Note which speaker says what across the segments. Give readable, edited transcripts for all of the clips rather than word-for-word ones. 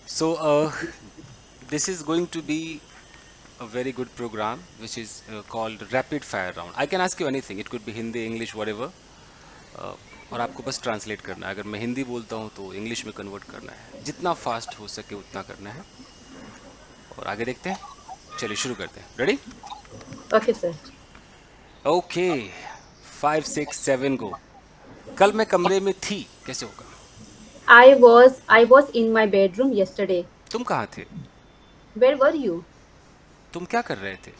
Speaker 1: So, this is going to be a very good program, which is called Rapid Fire Round. I can ask you anything. It could be Hindi, English, whatever. Uh, और आपको बस translate करना है. अगर मैं हिंदी बोलता हूँ तो इंग्लिश में कन्वर्ट करना है. जितना फास्ट हो सके उतना करना है. और आगे देखते हैं. चलिए शुरू करते हैं. रेडी?
Speaker 2: Okay, sir.
Speaker 1: ओके. 5 6 7 गो. कल मैं कमरे में थी. कैसे होगा?
Speaker 2: I was in my bedroom yesterday.
Speaker 1: तुम कहाँ थे?
Speaker 2: Where were you?
Speaker 1: तुम क्या कर रहे थे?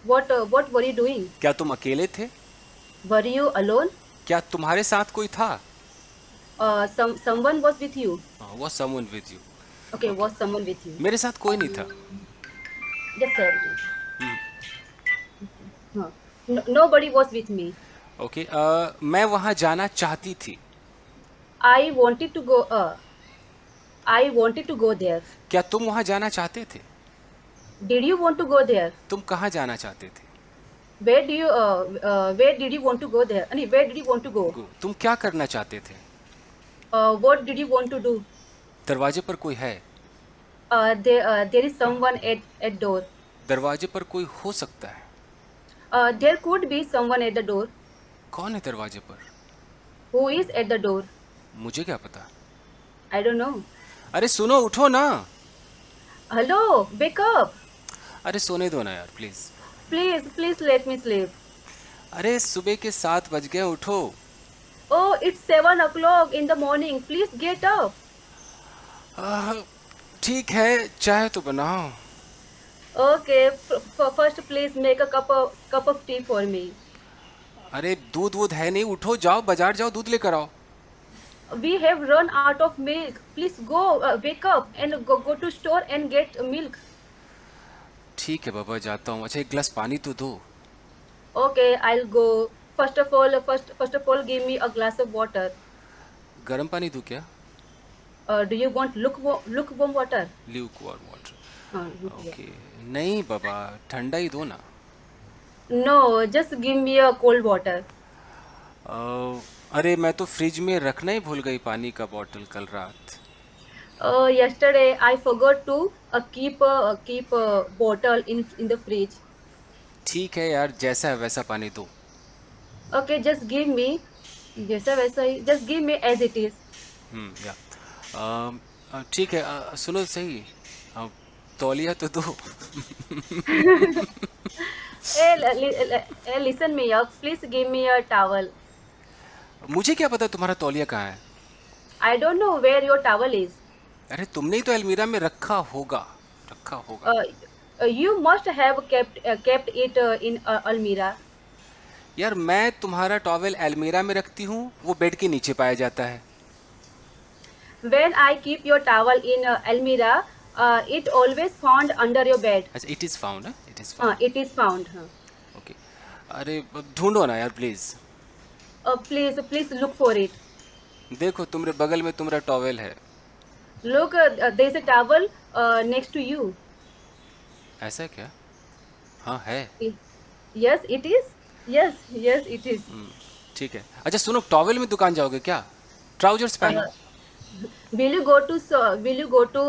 Speaker 2: What were you doing?
Speaker 1: क्या तुम अकेले थे?
Speaker 2: Were you alone?
Speaker 1: क्या तुम्हारे साथ कोई था?
Speaker 2: Someone was with you.
Speaker 1: Was someone with you?
Speaker 2: Okay,
Speaker 1: okay.
Speaker 2: was someone with you?
Speaker 1: मेरे साथ कोई नहीं था.
Speaker 2: Yes, sir. Huh. No, nobody was with me.
Speaker 1: Okay. मैं वहाँ जाना चाहती थी.
Speaker 2: I wanted to go. I wanted to go there.
Speaker 1: क्या तुम वहाँ जाना चाहते थे?
Speaker 2: Did you want to go there?
Speaker 1: तुम कहाँ जाना चाहते थे?
Speaker 2: Where did you want to go there? I mean, where did you want to go?
Speaker 1: गो. तुम क्या करना चाहते थे?
Speaker 2: What did you want to do?
Speaker 1: दरवाजे पर कोई है.
Speaker 2: There is someone at door.
Speaker 1: दरवाजे पर कोई हो सकता है.
Speaker 2: There could be someone at the door.
Speaker 1: कौन है दरवाजे पर?
Speaker 2: Who is at the door?
Speaker 1: मुझे क्या पता.
Speaker 2: I don't know.
Speaker 1: अरे सुनो, उठो ना.
Speaker 2: Hello, wake up.
Speaker 1: अरे सोने दो ना यार, please.
Speaker 2: Please let me sleep.
Speaker 1: अरे सुबह के 7 बज गए, उठो.
Speaker 2: Oh, it's 7 o'clock in the morning. Please get up.
Speaker 1: आह, ठीक है, चाय तो बनाओ.
Speaker 2: Okay, first please make a cup of tea for me.
Speaker 1: अरे दूध वूध है नहीं, उठो, जाओ बाजार जाओ, दूध लेकर आओ.
Speaker 2: We have run out of milk. Please go, wake up and go to store and get milk.
Speaker 1: ठीक है बाबा, जाता हूँ. अच्छा, एक गिलास पानी तो दो.
Speaker 2: Okay, I'll go. First of all, give me a glass of water.
Speaker 1: गर्म पानी दूँ क्या?
Speaker 2: Do you want lukewarm water?
Speaker 1: Luke warm water.
Speaker 2: Yeah.
Speaker 1: Okay. नहीं बाबा, ठंडा ही दो ना.
Speaker 2: No, just give me a cold water.
Speaker 1: अरे मैं तो फ्रिज में रखना ही भूल गई पानी का बॉटल कल रात.
Speaker 2: Yesterday I forgot to keep a bottle in the fridge.
Speaker 1: ठीक है यार, जैसा है वैसा पानी दो.
Speaker 2: Okay, just give me जैसा वैसा ही just give me as it is.
Speaker 1: या. ठीक है. सुनो तो सही. तौलिया तो दो.
Speaker 2: Listen me up. Please give me a towel.
Speaker 1: मुझे क्या पता तुम्हारा तौलिया कहाँ है?
Speaker 2: I don't know where your towel is.
Speaker 1: अरे तुमने ही तो अलमीरा में रखा होगा. रखा होगा.
Speaker 2: You must have kept it in almirah.
Speaker 1: यार मैं तुम्हारा टॉवेल अलमीरा में रखती हूँ, वो बेड के नीचे पाया जाता है.
Speaker 2: When I keep your towel in almirah, it always found under your bed.
Speaker 1: अच्छा, इट इज़ फाउंड है. It is found.
Speaker 2: It is found.
Speaker 1: Okay. अरे ढूंढो ना यार please.
Speaker 2: Please look for it.
Speaker 1: देखो तुम्हारे बगल में तुम्हारा टॉवेल है.
Speaker 2: Look, there is a towel next to you.
Speaker 1: ऐसा क्या? हाँ है.
Speaker 2: Yes, it is. Yes, it is.
Speaker 1: ठीक है. अच्छा सुनो, टॉवेल में दुकान जाओगे क्या? ट्राउजर्स पहनो.
Speaker 2: Uh, will you go to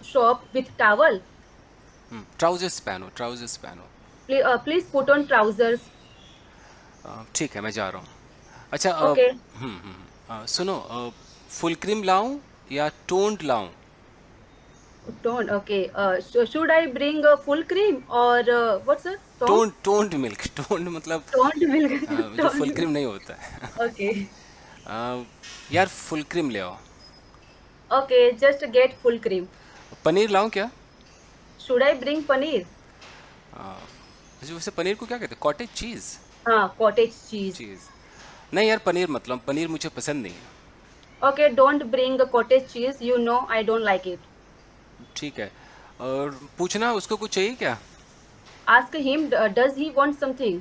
Speaker 2: shop with towel?
Speaker 1: Trousers पहनो, ट्राउजर्स पहनो.
Speaker 2: Please put on trousers.
Speaker 1: ठीक है, मैं जा रहा हूँ. अच्छा.
Speaker 2: Okay.
Speaker 1: सुनो, फुल क्रीम लाऊं या टोन्ड लाऊं?
Speaker 2: Don't. Okay. Should I bring full cream or what's it?
Speaker 1: Toned milk. Toned मतलब
Speaker 2: Toned milk.
Speaker 1: जो फुल
Speaker 2: Toned
Speaker 1: क्रीम
Speaker 2: milk.
Speaker 1: नहीं होता है.
Speaker 2: Okay.
Speaker 1: यार फुल क्रीम ले आओ.
Speaker 2: Okay. Just get full cream.
Speaker 1: Paneer लाऊं क्या?
Speaker 2: Should I bring paneer?
Speaker 1: अच्छा, वैसे पनीर को क्या कहते हैं? कॉटेज चीज़.
Speaker 2: Cottage cheese.
Speaker 1: चीज़. नहीं यार, पनीर मतलब पनीर मुझे पसंद नहीं है.
Speaker 2: Okay. Don't bring cottage cheese. You know I don't like it.
Speaker 1: ठीक है. और पूछना उसको कुछ चाहिए क्या?
Speaker 2: Ask him. Does he want something?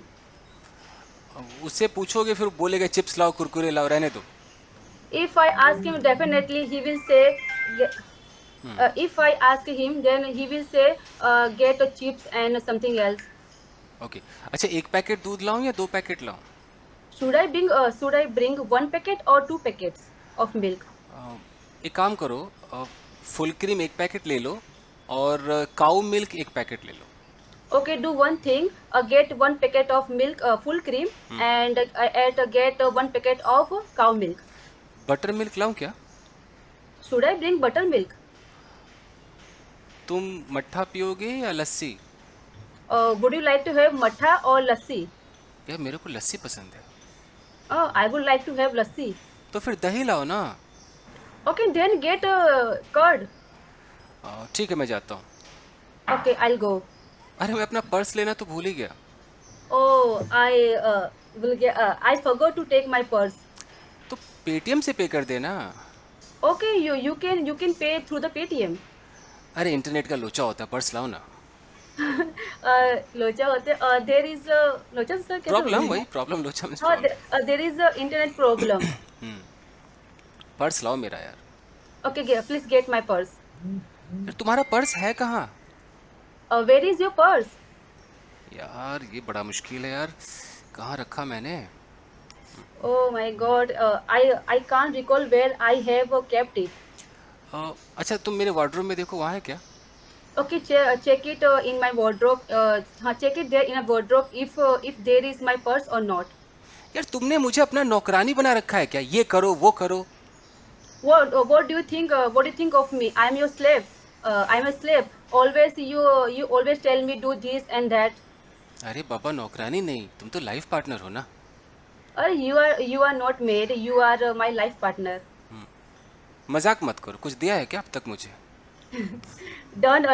Speaker 1: उससे पूछोगे फिर बोलेगा चिप्स लाओ, कुरकुरे लाओ, रहने दो.
Speaker 2: If I ask him, definitely he will say. If I ask him, then he will say, get chips and something else.
Speaker 1: Okay. अच्छा, एक पैकेट दूध लाऊं या 2 पैकेट लाऊं?
Speaker 2: Should I bring 1 packet or 2 packets of milk?
Speaker 1: एक काम करो, full cream एक पैकेट ले लो और काऊ मिल्क एक पैकेट ले लो।
Speaker 2: Okay, do one thing. Get one packet of milk, full cream, and get one packet of cow milk.
Speaker 1: Butter milk लाऊं क्या?
Speaker 2: Should I bring buttermilk?
Speaker 1: तुम मट्ठा पियोगे या लस्सी?
Speaker 2: Would you like to have matha or lassi?
Speaker 1: यार मेरे को लस्सी पसंद है।
Speaker 2: I would like to have lassi.
Speaker 1: तो फिर दही लाओ ना।
Speaker 2: Okay, then get curd.
Speaker 1: ठीक है, मैं जाता हूँ।
Speaker 2: Okay, I'll go.
Speaker 1: अरे मैं अपना पर्स लेना तो भूल ही गया।
Speaker 2: Oh, I forgot to take my purse.
Speaker 1: तो पेटीएम से पे कर देना।
Speaker 2: Okay, you can pay through the Paytm.
Speaker 1: अरे इंटरनेट का लोचा होता है, पर्स लाओ ना।
Speaker 2: लोचा होते there is लोचा सर कैसे
Speaker 1: प्रॉब्लम,
Speaker 2: बोलेंगे?
Speaker 1: वही प्रॉब्लम, लोचा मीन्स
Speaker 2: हाँ,
Speaker 1: problem.
Speaker 2: there is a internet problem.
Speaker 1: Purse लाओ मेरा यार।
Speaker 2: Okay, please get my purse.
Speaker 1: यार तुम्हारा पर्स है कहाँ?
Speaker 2: Where is your purse?
Speaker 1: यार ये बड़ा मुश्किल है यार, कहाँ रखा मैंने?
Speaker 2: Oh my God, I can't recall where I have kept it.
Speaker 1: अच्छा तुम मेरे वार्डरोब में देखो, वहाँ है क्या?
Speaker 2: Okay, check it in my wardrobe. हाँ, check it there in a wardrobe if there is my purse or not.
Speaker 1: यार तुमने मुझे अपना नौकरानी बना रखा है क्या? ये करो वो करो।
Speaker 2: What do you think? What do you think of me? I'm your slave. I'm a slave. Always you always tell me do this and that.
Speaker 1: अरे बाबा, नौकरानी नहीं, तुम तो लाइफ पार्टनर हो ना।
Speaker 2: You are not maid. You are my life partner.
Speaker 1: मजाक मत करो, कुछ दिया है क्या अब तक मुझे?
Speaker 2: Don't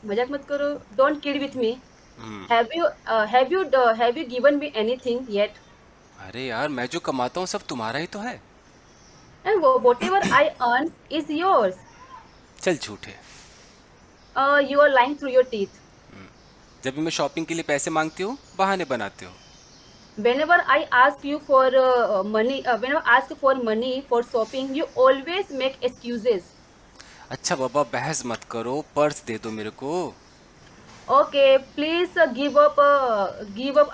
Speaker 2: मजाक मत करो. Don't kid with me. Have you given me anything yet?
Speaker 1: अरे यार मैं जो कमाता हूँ सब तुम्हारा ही तो है।
Speaker 2: And whatever I earn is yours.
Speaker 1: चल झूठे।
Speaker 2: You are lying through your teeth.
Speaker 1: जब भी मैं शॉपिंग के लिए पैसे मांगती हूँ बहाने बनाते हो।
Speaker 2: Whenever I ask you for whenever I ask for money for shopping, you always make excuses.
Speaker 1: अच्छा बाबा बहस मत करो, पर्स दे दो मेरे को।
Speaker 2: Okay, please give up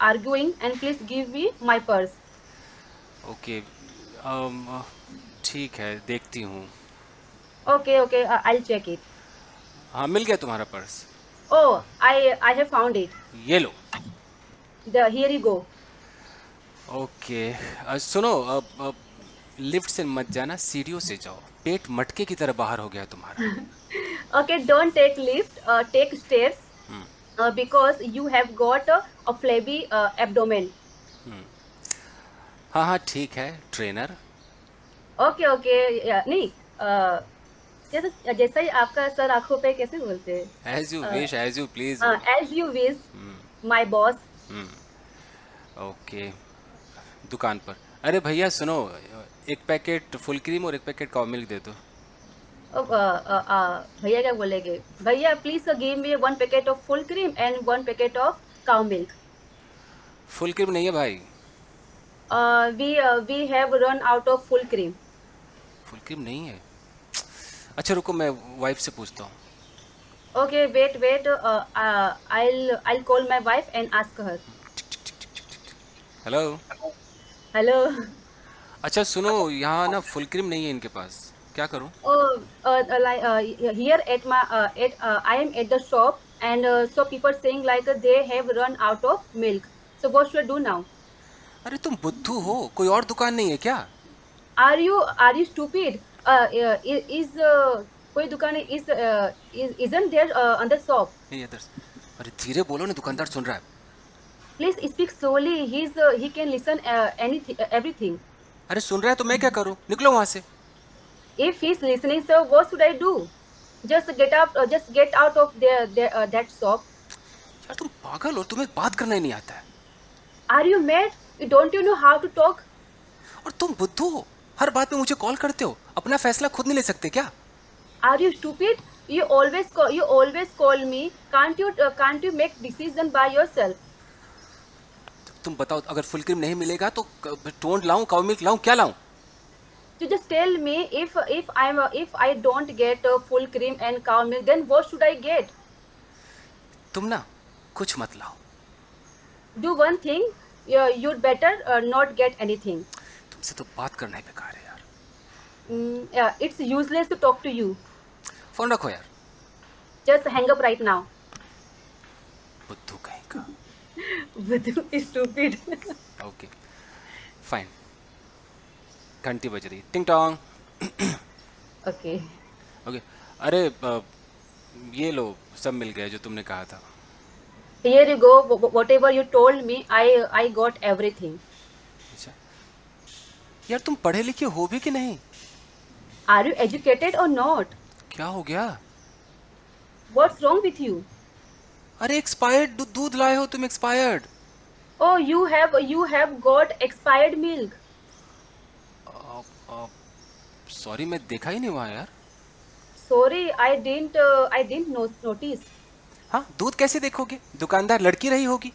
Speaker 2: arguing and please give me my purse.
Speaker 1: Okay, ठीक है, देखती हूँ।
Speaker 2: Okay, I'll check it.
Speaker 1: हाँ मिल गया तुम्हारा purse.
Speaker 2: Oh, I have found it.
Speaker 1: ये लो।
Speaker 2: Here you go.
Speaker 1: ओके, सुनो, अब लिफ्ट से मत जाना, सीढ़ियों से जाओ, पेट मटके की तरह बाहर हो गया तुम्हारा।
Speaker 2: Okay, don't take lift. Take stairs. Because you have got a flabby abdomen.
Speaker 1: हाँ हाँ ठीक है ट्रेनर।
Speaker 2: Okay, नहीं जैसा ही आपका सर आंखों पे कैसे बोलते हैं?
Speaker 1: As you wish, as you please.
Speaker 2: As you wish, my boss.
Speaker 1: Okay, दुकान पर। अरे भैया सुनो, एक पैकेट फुल क्रीम और एक पैकेट काऊ मिल्क दे दो।
Speaker 2: भैया क्या बोलेंगे? भैया please give me 1 packet of full cream and 1 packet of cow milk.
Speaker 1: Full cream नहीं है भाई।
Speaker 2: We have run out of full cream.
Speaker 1: Full cream नहीं है? अच्छा रुको, मैं वाइफ से पूछता हूँ।
Speaker 2: Okay, wait. I'll call my wife and ask her.
Speaker 1: Hello.
Speaker 2: Hello.
Speaker 1: अच्छा सुनो, यहाँ ना फुल क्रीम नहीं है इनके पास, क्या करूँ?
Speaker 2: Here at I am at the shop and so people saying like they have run out of milk. So what should I do now?
Speaker 1: अरे तुम बुद्धू हो, कोई और दुकान नहीं है क्या?
Speaker 2: Are you stupid? Is कोई दुकान isn't there on the shop?
Speaker 1: नहीं इधर। अरे धीरे बोलो ना, दुकानदार सुन रहा है।
Speaker 2: Please speak slowly. He can listen everything.
Speaker 1: अरे सुन रहा है तो मैं क्या करूँ? निकलो वहाँ से।
Speaker 2: If he's listening, so what should I do? Just get out of that shop.
Speaker 1: यार तुम पागल हो, तुम्हें बात करना ही नहीं आता है।
Speaker 2: Are you mad? Don't you know how to talk?
Speaker 1: और तुम बुद्धू हो, हर बात में मुझे कॉल करते हो, अपना फैसला खुद नहीं ले सकते क्या?
Speaker 2: Are you stupid? You always call me. Can't you make decision by yourself?
Speaker 1: तुम बताओ, अगर फुल क्रीम नहीं मिलेगा तो टोंड लाऊं, काऊ मिल्क लाऊं, क्या लाऊं?
Speaker 2: You just tell me if I don't get full cream and cow milk, then what should I get?
Speaker 1: तुम ना कुछ मत लाओ।
Speaker 2: Do one thing. You'd better not get anything.
Speaker 1: तुमसे तो बात करना ही बेकार है यार।
Speaker 2: Yeah, it's useless to talk to you.
Speaker 1: Phone रखो यार,
Speaker 2: Just hang up right now.
Speaker 1: बुद्धू कहीं का.
Speaker 2: Vidhu is stupid.
Speaker 1: Okay, fine. घंटी बज रही, टिंग टोंग.
Speaker 2: Okay.
Speaker 1: ओके. अरे ये लो, सब मिल गया जो तुमने कहा था.
Speaker 2: Here you go. Whatever you told me, I got everything.
Speaker 1: अच्छा यार, तुम पढ़े लिखे हो भी कि नहीं?
Speaker 2: Are you educated or not?
Speaker 1: क्या हो गया?
Speaker 2: What's wrong with you?
Speaker 1: अरे एक्सपायर्ड दूध लाए हो तुम, expired.
Speaker 2: Oh, you have got expired milk.
Speaker 1: Sorry, मैं देखा ही नहीं वहाँ यार.
Speaker 2: Sorry, I didn't notice.
Speaker 1: हाँ, दूध कैसे देखोगे, दुकानदार लड़की रही होगी.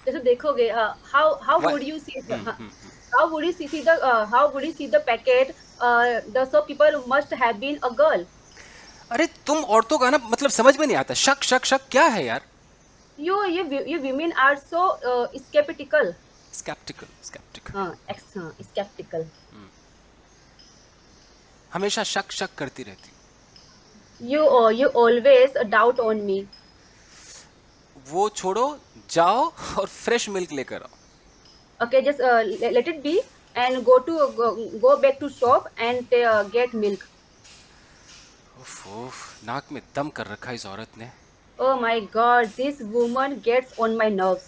Speaker 2: जैसे देखोगे, how
Speaker 1: Why?
Speaker 2: would you see how would you see the packet? The shopkeeper must have been a girl.
Speaker 1: अरे तुम औरतों का ना मतलब समझ में नहीं आता, शक शक शक क्या है यार.
Speaker 2: You women are so skeptical.
Speaker 1: Skeptical skeptical.
Speaker 2: Skeptical.
Speaker 1: हमेशा शक शक करती रहती.
Speaker 2: You always doubt on me.
Speaker 1: वो छोड़ो, जाओ और फ्रेश मिल्क लेकर आओ.
Speaker 2: Okay, just let it be and go back to shop and get milk.
Speaker 1: उफ उफ, नाक में दम कर रखा इस औरत ने.
Speaker 2: Oh my God, this woman gets on my nerves.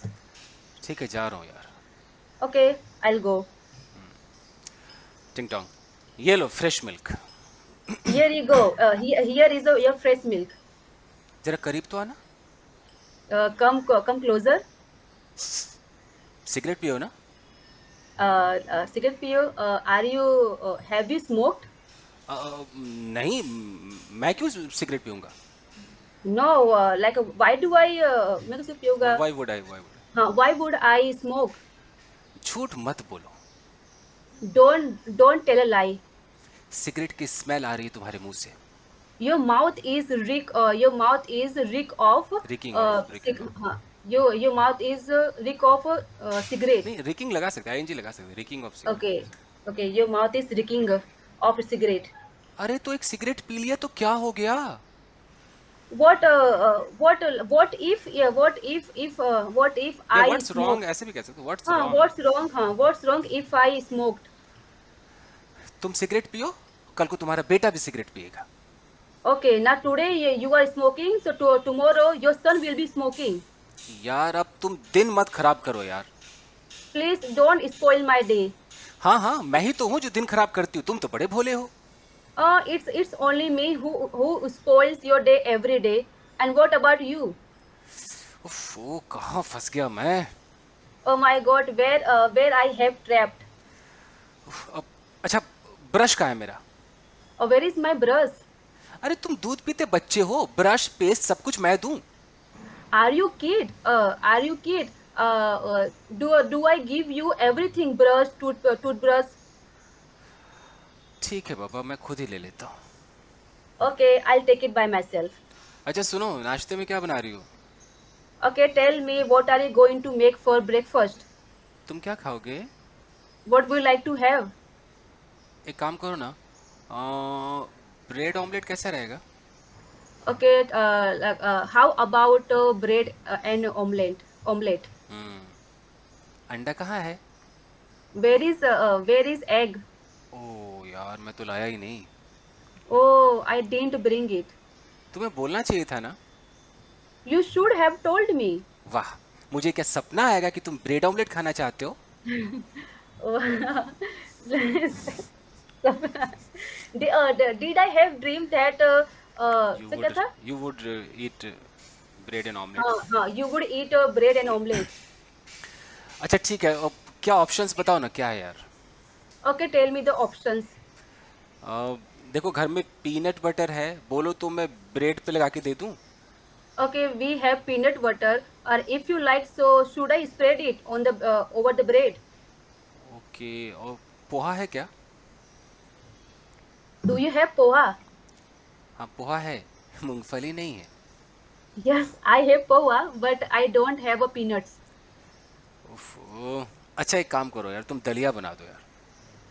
Speaker 1: ठीक है, जा रहा हूँ यार.
Speaker 2: Okay, I'll go.
Speaker 1: टिंग टोंग, ये लो fresh milk.
Speaker 2: Here you go. Here is your fresh milk.
Speaker 1: जरा करीब तो आना.
Speaker 2: Come closer.
Speaker 1: सिगरेट पियो ना.
Speaker 2: Cigarette Pio, have you smoked?
Speaker 1: नहीं, मैं क्यों cigarette पीऊंगा.
Speaker 2: No, like why do I मैं कैसे पियूंगा?
Speaker 1: वाई वुड आई,
Speaker 2: हाँ, why would I smoke?
Speaker 1: झूठ मत बोलो.
Speaker 2: Don't tell a lie.
Speaker 1: Cigarette की स्मेल आ रही है तुम्हारे मुंह से.
Speaker 2: Your mouth is reek. Your mouth is reek of.
Speaker 1: Reeking of, reeking of.
Speaker 2: हाँ, your mouth is reek of cigarette.
Speaker 1: नहीं, रिकिंग लगा सकते, आईएनजी लगा सकते, reeking of cigarette.
Speaker 2: Okay, okay. Your mouth is reeking of cigarette.
Speaker 1: अरे तो एक cigarette P लिया तो क्या हो गया.
Speaker 2: What if I
Speaker 1: what's wrong,
Speaker 2: smoke?
Speaker 1: ऐसे भी कह सकते, व्हाट्स
Speaker 2: हाँ,
Speaker 1: रॉन्ग.
Speaker 2: what's wrong? हाँ, what's wrong if I smoked?
Speaker 1: तुम सिगरेट पियो, कल को तुम्हारा बेटा भी सिगरेट पिएगा.
Speaker 2: Okay, now today you are smoking, so tomorrow your son will be smoking.
Speaker 1: यार अब तुम दिन मत खराब करो यार.
Speaker 2: Please don't spoil my day.
Speaker 1: हाँ हाँ, मैं ही तो हूँ जो दिन खराब करती हूँ, तुम तो बड़े भोले हो.
Speaker 2: It's only me who spoils your day every day. And what about you?
Speaker 1: उफ, ओ कहाँ फंस गया मैं.
Speaker 2: Oh my God, where I have trapped.
Speaker 1: अब अच्छा, ब्रश कहाँ है मेरा.
Speaker 2: Oh, where is my brush?
Speaker 1: अरे तुम दूध पीते बच्चे हो, ब्रश पेस्ट सब कुछ मैं दूं.
Speaker 2: Are you kid? Are you kid? Do I give you everything? Brush, toothbrush.
Speaker 1: ठीक है बाबा, मैं खुद ही ले लेता हूँ.
Speaker 2: Okay, I'll take it by myself.
Speaker 1: अच्छा सुनो, नाश्ते में क्या बना रही हो.
Speaker 2: Okay, tell me what are you going to make for breakfast?
Speaker 1: तुम क्या खाओगे.
Speaker 2: What would you like to have?
Speaker 1: एक काम करो ना, ब्रेड ऑमलेट कैसा रहेगा.
Speaker 2: Okay, how about bread and omelette?
Speaker 1: अंडा कहाँ है.
Speaker 2: Where is egg?
Speaker 1: ओ यार, मैं तो लाया ही नहीं.
Speaker 2: Oh, I didn't bring it.
Speaker 1: तुम्हें बोलना चाहिए था ना.
Speaker 2: You should have told me.
Speaker 1: वाह, मुझे क्या सपना आएगा कि तुम ब्रेड ऑमलेट खाना चाहते हो.
Speaker 2: Did I have dream that
Speaker 1: you
Speaker 2: क्या
Speaker 1: वुड
Speaker 2: था?
Speaker 1: You would eat bread and omelette.
Speaker 2: हाँ, you would eat bread and omelette.
Speaker 1: अच्छा ठीक है, अब क्या ऑप्शंस बताओ ना, क्या है यार.
Speaker 2: Okay, tell me the options.
Speaker 1: देखो, घर में पीनट बटर है, बोलो तो मैं ब्रेड पे लगा के दे दूं.
Speaker 2: Okay, we have peanut butter. Or if you like, so should I spread it on the over the bread?
Speaker 1: Okay, और पोहा है क्या.
Speaker 2: Do you have poha?
Speaker 1: हाँ पोहा है, मूंगफली नहीं है.
Speaker 2: Yes, I have poha, but I don't have a peanuts.
Speaker 1: उफ, अच्छा एक काम करो यार, तुम दलिया बना दो यार.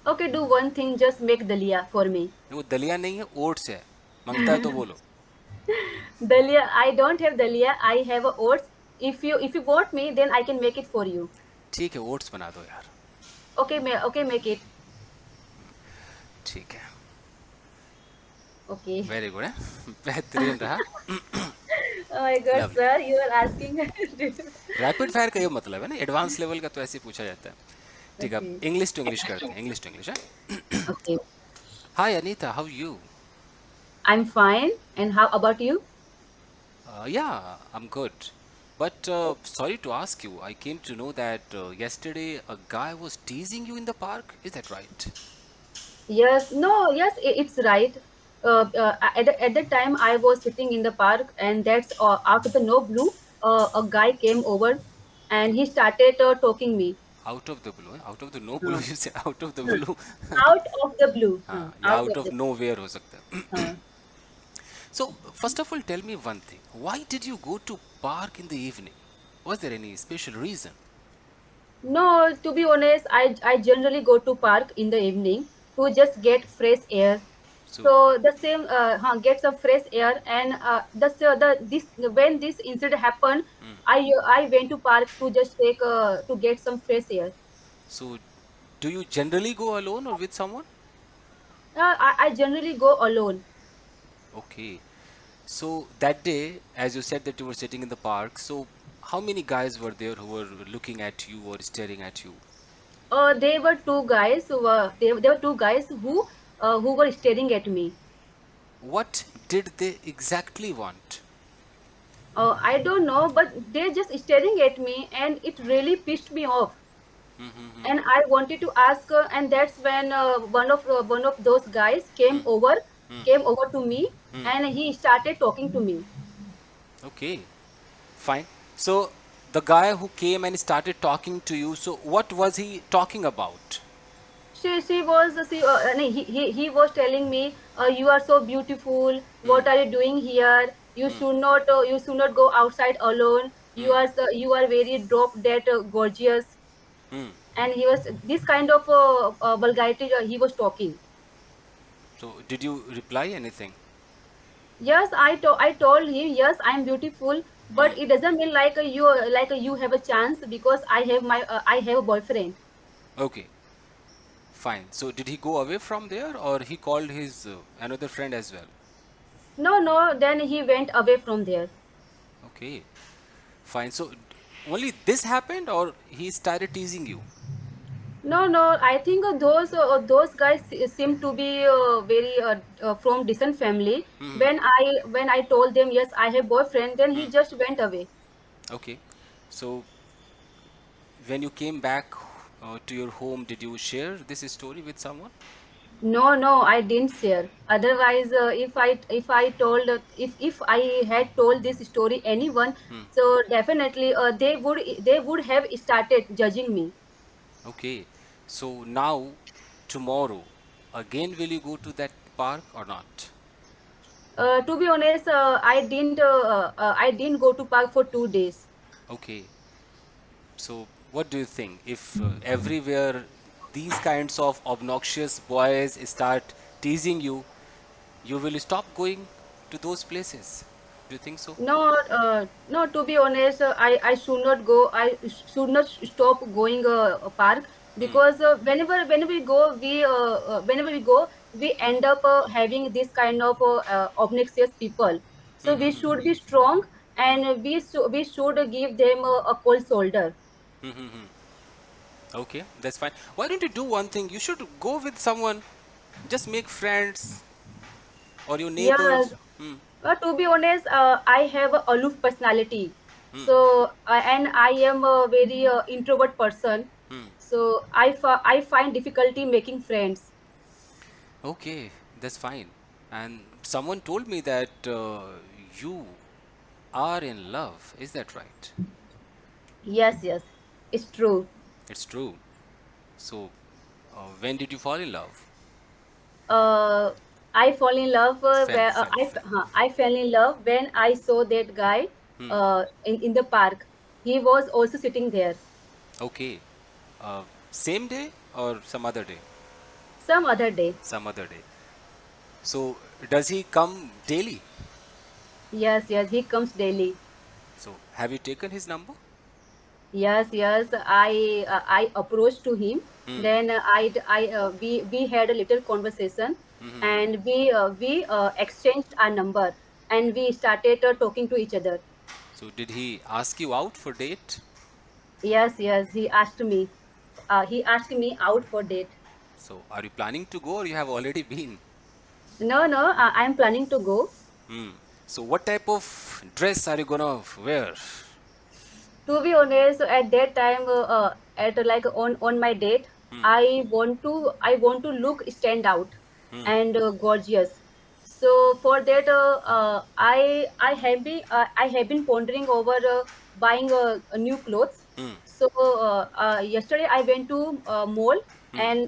Speaker 2: Okay, do one thing, just make dalia for me.
Speaker 1: वो दलिया नहीं है, ओट्स है। मांगता है तो बोलो।
Speaker 2: Dalia, I don't have dalia. I have a oats. If you want me, then I can make it for you.
Speaker 1: ठीक है, ओट्स बना दो यार।
Speaker 2: Okay, make it.
Speaker 1: ठीक है,
Speaker 2: Okay.
Speaker 1: वेरी गुड है। बेहतरीन रहा।
Speaker 2: Oh my God,
Speaker 1: lovely.
Speaker 2: sir, you are asking.
Speaker 1: Rapid fire का ये मतलब है ना, एडवांस लेवल का तो ऐसे ही पूछा जाता है। ठीक है, अब
Speaker 2: Okay.
Speaker 1: इंग्लिश टू इंग्लिश करते हैं, इंग्लिश टू इंग्लिश है।
Speaker 2: Okay.
Speaker 1: Hi Anita, how you?
Speaker 2: I'm fine. And how about you?
Speaker 1: Yeah, I'm good. But sorry to ask you, I came to know that yesterday a guy was teasing you in the park. Is that right?
Speaker 2: Yes, no, yes, it's right. At the time, I was sitting in the park, and that's out of the no blue, a guy came over, and he started talking me.
Speaker 1: Out of the blue, out of the no blue,
Speaker 2: Uh,
Speaker 1: you say out of the blue.
Speaker 2: Out of the blue.
Speaker 1: हाँ, या
Speaker 2: Out
Speaker 1: out
Speaker 2: of
Speaker 1: of
Speaker 2: the
Speaker 1: nowhere हो सकता है।
Speaker 2: uh.
Speaker 1: So, first of all, tell me one thing. Why did you go to park in the evening? Was there any special reason?
Speaker 2: No, to be honest, I generally go to park in the evening to just get fresh air.
Speaker 1: So,
Speaker 2: So the same, get some fresh air, and the this when this incident happened, I went to park to just to get some fresh air.
Speaker 1: so do you generally go alone or with someone?
Speaker 2: I generally go alone.
Speaker 1: Okay. So that day, as you said that you were sitting in the park, so how many guys were there who were looking at you or staring at you?
Speaker 2: There were two guys there were two guys who were staring at me.
Speaker 1: What did they exactly want?
Speaker 2: I don't know, but they just staring at me, and it really pissed me off. And I wanted to ask, and that's when one of those guys came over to me, and he started talking to me.
Speaker 1: Okay, fine. So the guy who came and started talking to you, so what was he talking about?
Speaker 2: No, he was telling me, you are so beautiful. What are you doing here? You should not go outside alone. You are very drop dead gorgeous. And he was this kind of vulgarity he was talking.
Speaker 1: So did you reply anything?
Speaker 2: Yes, I told him, yes, I'm beautiful, but it doesn't mean you have a chance because I have a boyfriend.
Speaker 1: Okay, fine. So did he go away from there or he called his another friend as well?
Speaker 2: No, then he went away from there.
Speaker 1: Okay, fine. So only this happened or he started teasing you?
Speaker 2: No, I think those guys seem to be very from decent family. When I told them, yes, I have boyfriend, then he just went away.
Speaker 1: Okay. So when you came back to your home, did you share this story with someone?
Speaker 2: No, I didn't share. Otherwise, if I had told this story anyone, so definitely they would have started judging me.
Speaker 1: Okay. So now, tomorrow, again, will you go to that park or not?
Speaker 2: To be honest, I didn't go to park for 2 days.
Speaker 1: Okay. So what do you think? If everywhere these kinds of obnoxious boys start teasing you, you will stop going to those places. Do you think so?
Speaker 2: No. To be honest, I should not go. I should not stop going a park because whenever we go, we end up having this kind of obnoxious people. So we should be strong, and we should give them a cold shoulder.
Speaker 1: Okay, that's fine. Why don't you do one thing? You should go with someone, just make friends or your
Speaker 2: Yes.
Speaker 1: neighbors. Hmm.
Speaker 2: To be honest, I have a aloof personality. So and I am a very introvert person. So I find difficulty making friends.
Speaker 1: Okay, that's fine. And someone told me that you are in love. Is that right?
Speaker 2: Yes, it's true.
Speaker 1: It's true. So, when did you fall in love?
Speaker 2: Uh, I fall in love
Speaker 1: Fell, fell, fell.
Speaker 2: I fell in love when I saw that guy in the park. He was also sitting there.
Speaker 1: Okay. Uh, Same day or some other day?
Speaker 2: some other day.
Speaker 1: Some other day. So does he come daily?
Speaker 2: Yes, yes, he comes daily.
Speaker 1: So have you taken his number?
Speaker 2: Yes, yes. I approached to him.
Speaker 1: Hmm.
Speaker 2: Then we had a little conversation, and we exchanged our number, and we started talking to each other.
Speaker 1: So did he ask you out for date?
Speaker 2: Yes, yes. He asked me out for date.
Speaker 1: So are you planning to go or you have already been?
Speaker 2: No, no. I'm planning to go.
Speaker 1: Hmm. So what type of dress are you gonna wear?
Speaker 2: To be honest, at that time, at like on my date,
Speaker 1: Hmm.
Speaker 2: I want to look stand out
Speaker 1: Hmm.
Speaker 2: and gorgeous. So for that, I have been pondering over buying new clothes.
Speaker 1: Hmm.
Speaker 2: So yesterday I went to mall,
Speaker 1: Hmm.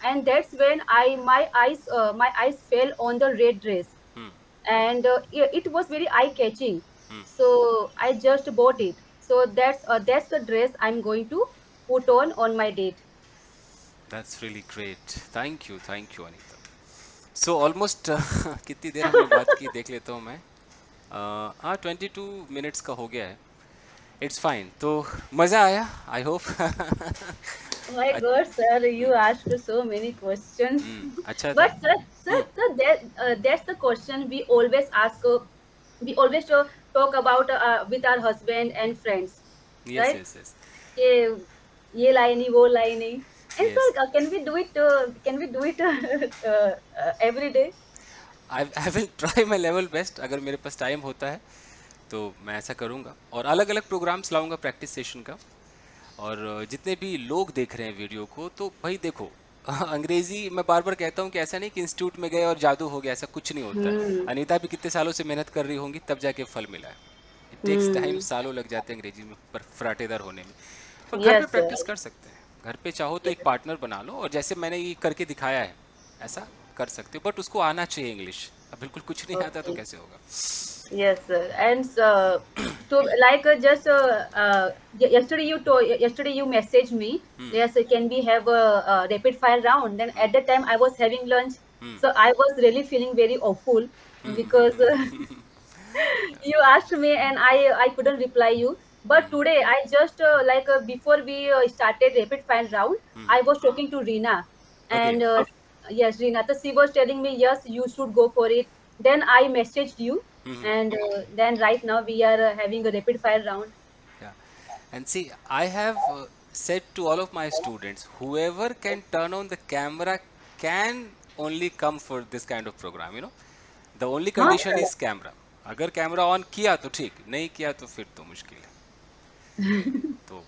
Speaker 2: and that's when my eyes fell on the red dress,
Speaker 1: Hmm.
Speaker 2: and it was very eye catching,
Speaker 1: Hmm.
Speaker 2: so I just bought it. So that's the dress I'm going to put on my date.
Speaker 1: That's really great. Thank you, Anita. So almost कितनी देर हमने बात की देख लेता हूँ मैं. हाँ 22 minutes का हो गया है. It's fine. तो मज़ा आया I hope.
Speaker 2: Oh my God, sir, you asked so many questions.
Speaker 1: अच्छा था.
Speaker 2: But that's the question we always ask. We always talk about with our husband and friends,
Speaker 1: yes
Speaker 2: right?
Speaker 1: Yes yes
Speaker 2: कि ये लाए नहीं वो लाए नहीं. And
Speaker 1: yes.
Speaker 2: so can we do it? Can we do it every day?
Speaker 1: I will try my level best. अगर मेरे पास time होता है तो मैं ऐसा करूँगा और अलग अलग प्रोग्राम्स लाऊंगा प्रैक्टिस सेशन का. और जितने भी लोग देख रहे हैं वीडियो को तो भाई देखो. अंग्रेजी मैं बार बार कहता हूँ कि ऐसा नहीं कि इंस्टीट्यूट में गए और जादू हो गया, ऐसा कुछ नहीं होता है.
Speaker 2: Hmm.
Speaker 1: अनीता भी कितने सालों से मेहनत कर रही होंगी तब जाके फल मिला है. It takes time,
Speaker 2: Hmm.
Speaker 1: सालों लग जाते हैं अंग्रेजी में पर फराटेदार होने में. और घर पे
Speaker 2: Yes, sir.
Speaker 1: प्रैक्टिस कर सकते हैं. घर पे चाहो तो एक पार्टनर बना लो और जैसे मैंने ये करके दिखाया है ऐसा कर सकते हो. बट उसको आना चाहिए इंग्लिश. अब बिल्कुल कुछ नहीं आता तो
Speaker 2: Okay.
Speaker 1: कैसे होगा.
Speaker 2: Yes, sir. And to like just yesterday you messaged me. Yes, can we have a rapid fire round? Then at that time I was having lunch, so I was really feeling very awful because you asked me and I couldn't reply you. But today I just before we started rapid fire round, I was talking to Reena,
Speaker 1: okay.
Speaker 2: and yes, Reena, so she was telling me yes, you should go for it. Then I messaged you, and then right now we are having a rapid fire round.
Speaker 1: Yeah. And see, I have said to all of my students, whoever can turn on the camera can only come for this kind of program, you know. The only
Speaker 2: Huh?
Speaker 1: condition is camera. अगर camera on किया तो ठीक, नहीं किया तो फिर तो मुश्किल है. तो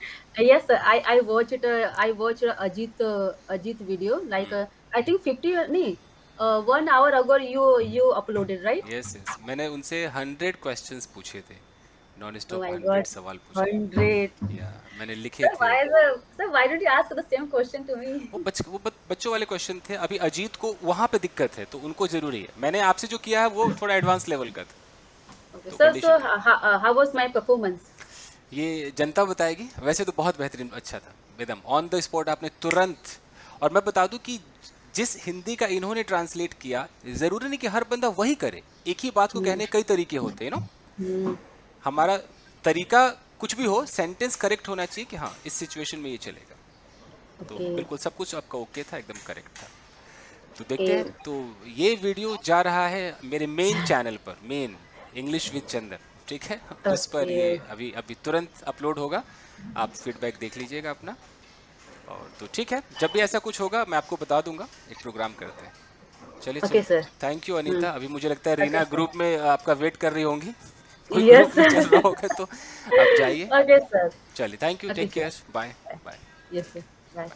Speaker 2: Yes, sir, I watched Ajit video like I think 50 nahi, 1 hour ago you uploaded, right?
Speaker 1: Yes yes मैंने उनसे 100 क्वेश्चंस पूछे थे. Non
Speaker 2: Oh
Speaker 1: stop
Speaker 2: my
Speaker 1: 100
Speaker 2: God,
Speaker 1: सवाल पूछे.
Speaker 2: 100.
Speaker 1: या मैंने लिखे
Speaker 2: Sir,
Speaker 1: थे.
Speaker 2: why don't you ask the same question to me?
Speaker 1: बच्चों वाले क्वेश्चन थे. अभी अजीत को वहां पे दिक्कत है तो उनको जरूरी है. मैंने आपसे जो किया है वो थोड़ा एडवांस लेवल का था.
Speaker 2: Okay,
Speaker 1: तो
Speaker 2: sir.
Speaker 1: कंडीशन
Speaker 2: So
Speaker 1: ये है.
Speaker 2: how was my performance?
Speaker 1: ये जनता बताएगी. वैसे तो बहुत बेहतरीन अच्छा था एकदम ऑन द स्पॉट आपने तुरंत. और मैं बता दूं कि जिस हिंदी का इन्होंने ट्रांसलेट किया जरूरी नहीं कि हर बंदा वही करे. एक ही बात को कहने कई तरीके होते हैं नो.
Speaker 2: Hmm.
Speaker 1: हमारा तरीका कुछ भी हो सेंटेंस करेक्ट होना चाहिए कि हाँ इस सिचुएशन में ये चलेगा. तो
Speaker 2: Okay.
Speaker 1: बिल्कुल सब कुछ आपका ओके था एकदम करेक्ट था. तो देखते हैं.
Speaker 2: Okay.
Speaker 1: तो ये वीडियो जा रहा है मेरे मेन चैनल पर, मेन इंग्लिश विद चंदन. ठीक है. उस पर ये
Speaker 2: Okay.
Speaker 1: अभी अभी तुरंत अपलोड होगा. आप फीडबैक देख लीजिएगा अपना. और तो ठीक है, जब भी ऐसा कुछ होगा मैं आपको बता दूंगा. एक प्रोग्राम करते हैं. चलिए
Speaker 2: Okay,
Speaker 1: चलिए.
Speaker 2: sir.
Speaker 1: Thank you
Speaker 2: Hmm.
Speaker 1: Anita. अभी मुझे लगता है
Speaker 2: Okay,
Speaker 1: रीना
Speaker 2: sir.
Speaker 1: ग्रुप में आपका वेट कर रही होंगी. कोई
Speaker 2: Yes,
Speaker 1: ग्रुप में चल
Speaker 2: sir.
Speaker 1: रहा होगा तो आप जाइए.
Speaker 2: Okay, sir.
Speaker 1: चलिए thank you.
Speaker 2: Okay,
Speaker 1: take
Speaker 2: sir.
Speaker 1: केयर. Bye
Speaker 2: Bye.
Speaker 1: Bye.
Speaker 2: Yes, sir. Bye.